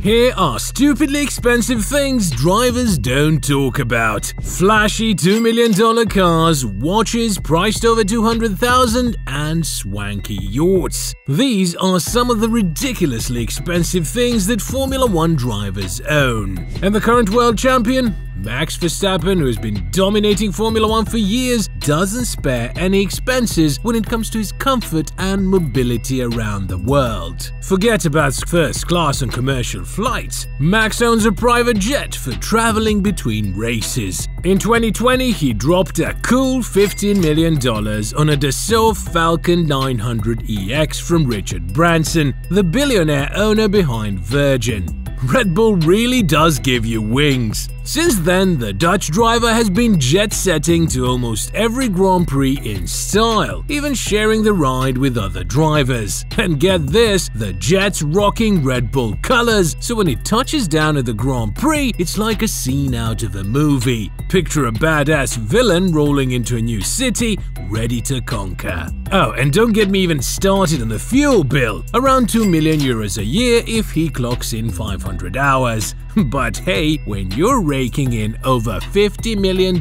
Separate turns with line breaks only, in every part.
Here are stupidly expensive things drivers don't talk about. Flashy $2 million cars, watches priced over $200,000, and swanky yachts. These are some of the ridiculously expensive things that Formula One drivers own. And the current world champion? Max Verstappen, who has been dominating Formula One for years, doesn't spare any expenses when it comes to his comfort and mobility around the world. Forget about first class and commercial flights. Max owns a private jet for traveling between races. In 2020, he dropped a cool $15 million on a Dassault Falcon 900EX from Richard Branson, the billionaire owner behind Virgin. Red Bull really does give you wings. Since then, the Dutch driver has been jet-setting to almost every Grand Prix in style, even sharing the ride with other drivers. And get this, the jet's rocking Red Bull colors, so when it touches down at the Grand Prix, it's like a scene out of a movie. Picture a badass villain rolling into a new city, ready to conquer. Oh, and don't get me even started on the fuel bill, around €2 million a year if he clocks in 500 hours. But hey, when you're raking in over $50 million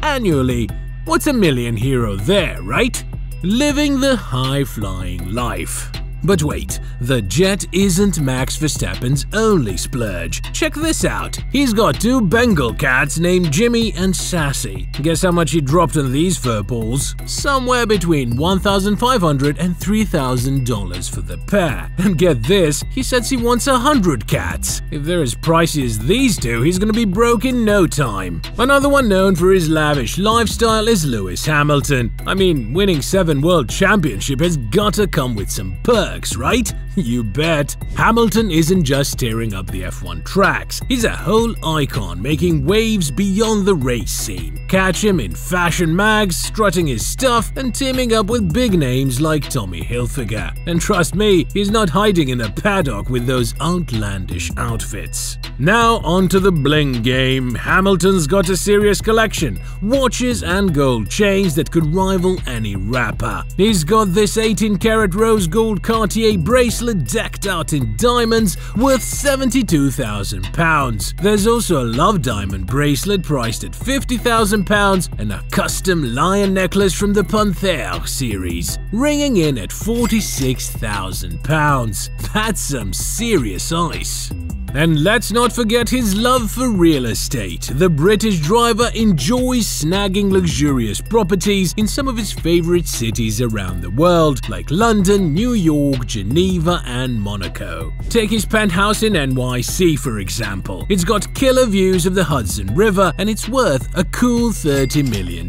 annually, what's a million hero there, right? Living the high-flying life. But wait, the jet isn't Max Verstappen's only splurge. Check this out. He's got two Bengal cats named Jimmy and Sassy. Guess how much he dropped on these fur balls? Somewhere between $1,500 and $3,000 for the pair. And get this, he says he wants 100 cats. If they're as pricey as these two, he's gonna be broke in no time. Another one known for his lavish lifestyle is Lewis Hamilton. I mean, winning 7 world championships has gotta come with some perks, right? You bet. Hamilton isn't just tearing up the F1 tracks. He's a whole icon, making waves beyond the race scene. Catch him in fashion mags, strutting his stuff, and teaming up with big names like Tommy Hilfiger. And trust me, he's not hiding in a paddock with those outlandish outfits. Now onto the bling game. Hamilton's got a serious collection, watches and gold chains that could rival any rapper. He's got this 18-karat rose gold Cartier bracelet decked out in diamonds worth £72,000. There's also a love diamond bracelet priced at £50,000 and a custom lion necklace from the Panther series, ringing in at £46,000. That's some serious ice. And let's not forget his love for real estate. The British driver enjoys snagging luxurious properties in some of his favorite cities around the world, like London, New York, Geneva, and Monaco. Take his penthouse in NYC, for example. It's got killer views of the Hudson River, and it's worth a cool $30 million.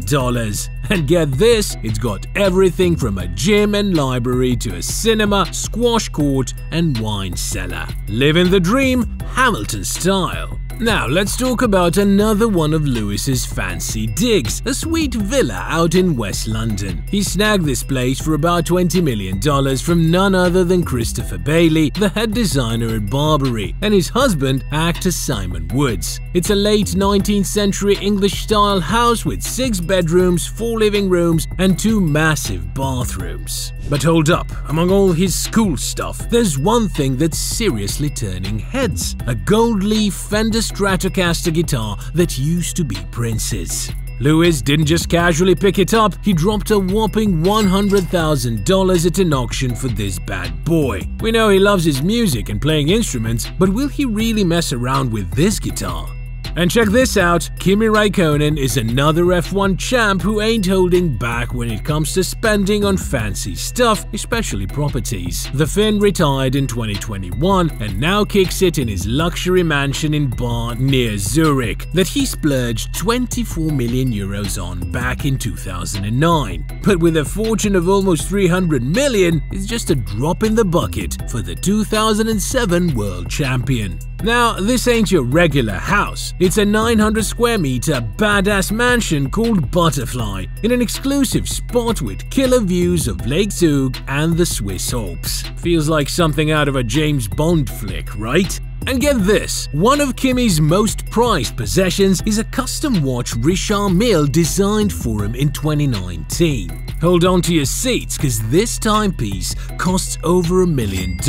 And get this, it's got everything from a gym and library to a cinema, squash court, and wine cellar. Living the dream, Hamilton style. Now let's talk about another one of Lewis's fancy digs, a sweet villa out in West London. He snagged this place for about $20 million from none other than Christopher Bailey, the head designer at Burberry, and his husband, actor Simon Woods. It's a late 19th century English-style house with 6 bedrooms, 4 living rooms, and 2 massive bathrooms. But hold up, among all his cool stuff, there's one thing that's seriously turning heads: a gold leaf Fender Stratocaster guitar that used to be Prince's. Lewis didn't just casually pick it up, he dropped a whopping $100,000 at an auction for this bad boy. We know he loves his music and playing instruments, but will he really mess around with this guitar? And check this out, Kimi Raikkonen is another F1 champ who ain't holding back when it comes to spending on fancy stuff, especially properties. The Finn retired in 2021 and now kicks it in his luxury mansion in Bar near Zurich that he splurged €24 million on back in 2009. But with a fortune of almost $300 million, it's just a drop in the bucket for the 2007 world champion. Now, this ain't your regular house. It's a 900 square meter badass mansion called Butterfly in an exclusive spot with killer views of Lake Zug and the Swiss Alps. Feels like something out of a James Bond flick, right? And get this, one of Kimi's most prized possessions is a custom watch Richard Mille designed for him in 2019. Hold on to your seats, cause this timepiece costs over $1 million,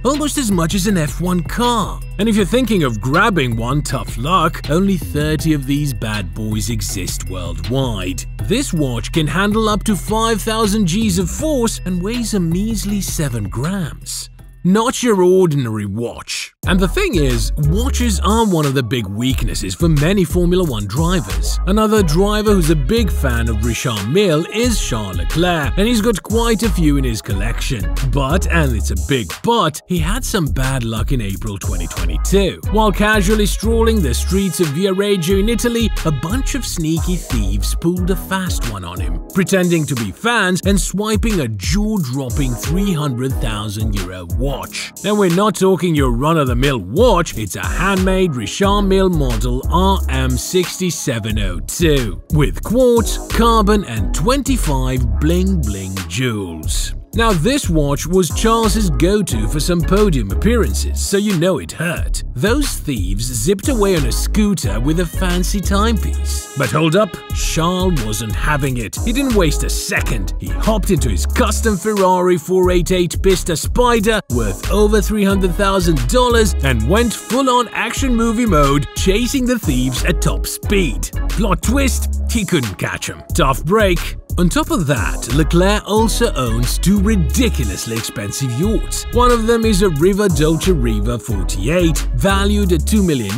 almost as much as an F1 car. And if you're thinking of grabbing one, tough luck, only 30 of these bad boys exist worldwide. This watch can handle up to 5,000 Gs of force and weighs a measly 7 grams. Not your ordinary watch. And the thing is, watches are one of the big weaknesses for many Formula 1 drivers. Another driver who's a big fan of Richard Mille is Charles Leclerc, and he's got quite a few in his collection. But, and it's a big but, he had some bad luck in April 2022. While casually strolling the streets of Viareggio in Italy, a bunch of sneaky thieves pulled a fast one on him, pretending to be fans and swiping a jaw-dropping €300,000 watch. And we're not talking your run-of-the-mill watch, it's a handmade Richard Mille model RM6702 with quartz, carbon and 25 bling-bling jewels. Now this watch was Charles's go-to for some podium appearances, so you know it hurt. Those thieves zipped away on a scooter with a fancy timepiece. But hold up, Charles wasn't having it. He didn't waste a second. He hopped into his custom Ferrari 488 Pista Spider worth over $300,000 and went full-on action movie mode, chasing the thieves at top speed. Plot twist, he couldn't catch him. Tough break. On top of that, Leclerc also owns 2 ridiculously expensive yachts. One of them is a Riva Dolce Riva 48, valued at €2 million,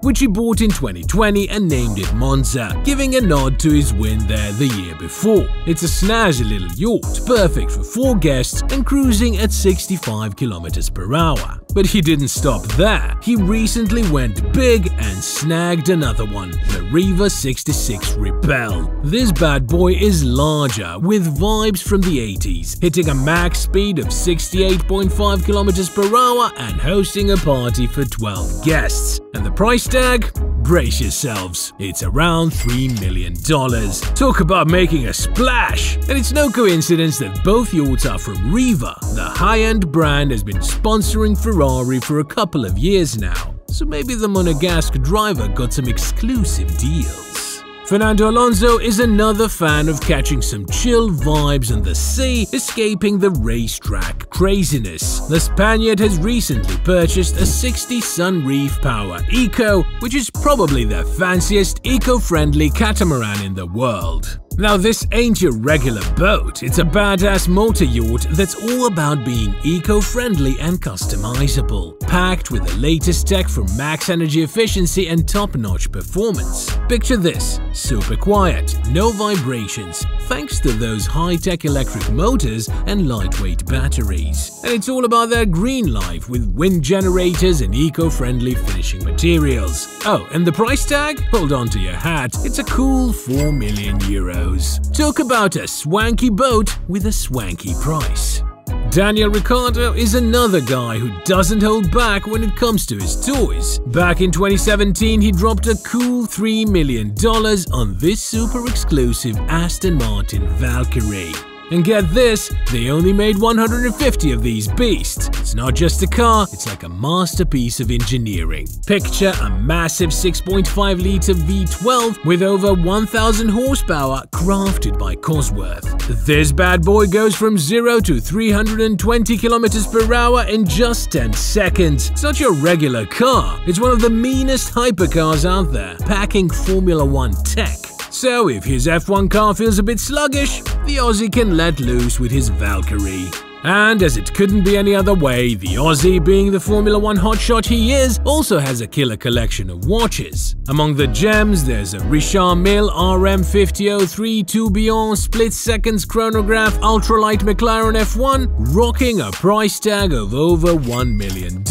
which he bought in 2020 and named it Monza, giving a nod to his win there the year before. It's a snazzy little yacht, perfect for 4 guests and cruising at 65 km/h. But he didn't stop there. He recently went big and snagged another one, the Riva 66 Rebelle. This bad boy is larger, with vibes from the 80s, hitting a max speed of 68.5 km/h and hosting a party for 12 guests. And the price tag? Brace yourselves, it's around $3 million. Talk about making a splash! And it's no coincidence that both yachts are from Riva. The high-end brand has been sponsoring Ferrari for a couple of years now, so maybe the Monegasque driver got some exclusive deals. Fernando Alonso is another fan of catching some chill vibes on the sea, escaping the racetrack craziness. The Spaniard has recently purchased a 60 Sunreef Power Eco, which is probably the fanciest eco-friendly catamaran in the world. Now this ain't your regular boat, it's a badass motor yacht that's all about being eco-friendly and customizable, packed with the latest tech for max energy efficiency and top-notch performance. Picture this, super quiet, no vibrations, thanks to those high-tech electric motors and lightweight batteries. And it's all about their green life with wind generators and eco-friendly finishing materials. Oh, and the price tag? Hold on to your hat, it's a cool €4 million. Talk about a swanky boat with a swanky price. Daniel Ricciardo is another guy who doesn't hold back when it comes to his toys. Back in 2017, he dropped a cool $3 million on this super exclusive Aston Martin Valkyrie. And get this, they only made 150 of these beasts. It's not just a car, it's like a masterpiece of engineering. Picture a massive 6.5-litre V12 with over 1,000 horsepower crafted by Cosworth. This bad boy goes from 0 to 320 km/h in just 10 seconds. It's not your regular car, it's one of the meanest hypercars out there, packing Formula 1 tech. So if his F1 car feels a bit sluggish, the Aussie can let loose with his Valkyrie. And as it couldn't be any other way, the Aussie, being the Formula 1 hotshot he is, also has a killer collection of watches. Among the gems, there's a Richard Mille RM5003 Tourbillon split-seconds chronograph ultralight McLaren F1, rocking a price tag of over $1 million,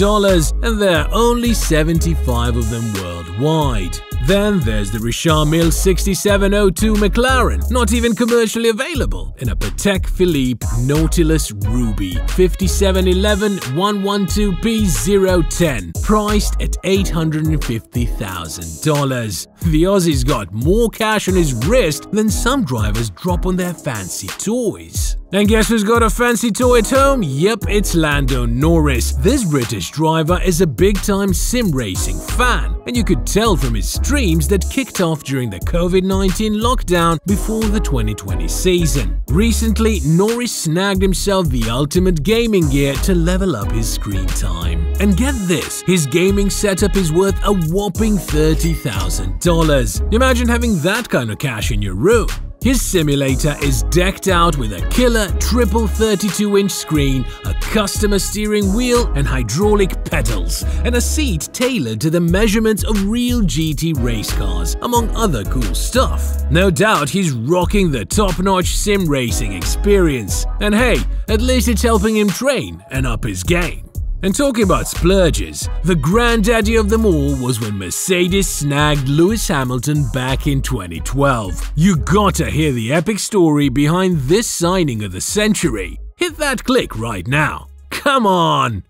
and there are only 75 of them worldwide. Then there's the Richard Mille 6702 McLaren, not even commercially available, in a Patek Philippe Nautilus Ruby 5711 112P010, priced at $850,000. The Aussie's got more cash on his wrist than some drivers drop on their fancy toys. And guess who's got a fancy toy at home? Yep, it's Lando Norris. This British driver is a big-time sim racing fan, and you could tell from his streams that kicked off during the COVID-19 lockdown before the 2020 season. Recently, Norris snagged himself the ultimate gaming gear to level up his screen time. And get this, his gaming setup is worth a whopping $30,000. Imagine having that kind of cash in your room. His simulator is decked out with a killer triple 32-inch screen, a customer steering wheel and hydraulic pedals, and a seat tailored to the measurements of real GT race cars, among other cool stuff. No doubt he's rocking the top-notch sim racing experience. And hey, at least it's helping him train and up his game. And talking about splurges, the granddaddy of them all was when Mercedes snagged Lewis Hamilton back in 2012. You gotta hear the epic story behind this signing of the century. Hit that click right now. Come on!